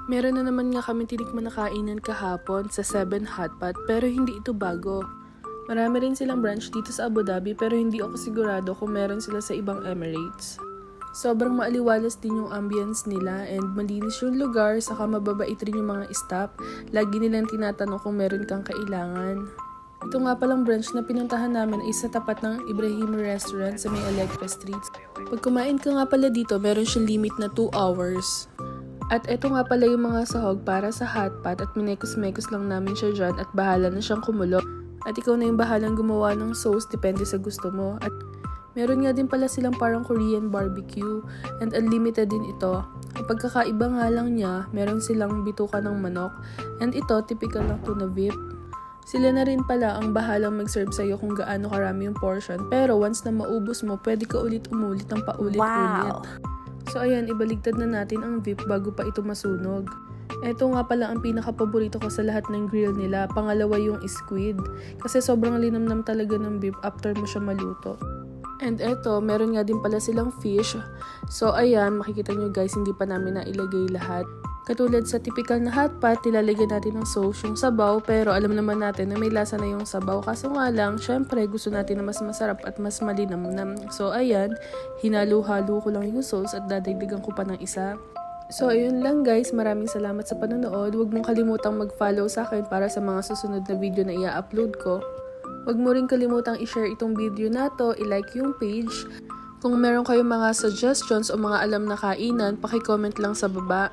Meron na naman nga kami tinikman na kainan kahapon sa 7 Hotpot pero hindi ito bago. Marami rin silang branch dito sa Abu Dhabi pero hindi ako sigurado kung meron sila sa ibang Emirates. Sobrang maaliwalas din yung ambience nila and malinis yung lugar, saka mababait rin yung mga staff. Lagi nilang tinatanong kung meron kang kailangan. Ito nga palang branch na pinuntahan namin ay sa tapat ng Ibrahim Restaurant sa may Electra Street. Pag kumain ka nga pala dito, meron siyang limit na 2 hours. At eto nga pala yung mga sahog para sa hotpot at minekos-mekos lang namin siya dyan at bahala na siyang kumulo. At ikaw na yung bahalang gumawa ng sauce, depende sa gusto mo. At meron nga din pala silang parang Korean barbecue and unlimited din ito. Ang pagkakaiba nga lang niya, meron silang bituka ng manok and ito typical lang to na VIP. Sila na rin pala ang bahalang mag-serve sa'yo kung gaano karami yung portion. Pero once na maubos mo, pwede ka ulit-umulit ng paulit-ulit. Wow! So ayan, ibaligtad na natin ang VIP bago pa ito masunog. Ito nga pala ang pinaka-paborito ko sa lahat ng grill nila. Pangalawa yung squid. Kasi sobrang linamnam talaga ng beef after mo siya maluto. And eto, meron nga din pala silang fish. So ayan, makikita nyo guys, hindi pa namin nailagay lahat. Katulad sa typical na hotpot, nilalagyan natin ng sauce yung sabaw. Pero alam naman natin na may lasa na yung sabaw. Kaso nga lang, syempre gusto natin na mas masarap at mas malinamnam. So ayan, hinalo-halo ko lang yung sauce at dadagdagan ko pa ng isa. So ayun lang guys, maraming salamat sa panonood. Huwag mong kalimutang mag-follow sa akin para sa mga susunod na video na i-upload ko. Huwag mo rin kalimutang i-share itong video na to, i-like yung page. Kung meron kayong mga suggestions o mga alam na kainan, paki-comment lang sa baba.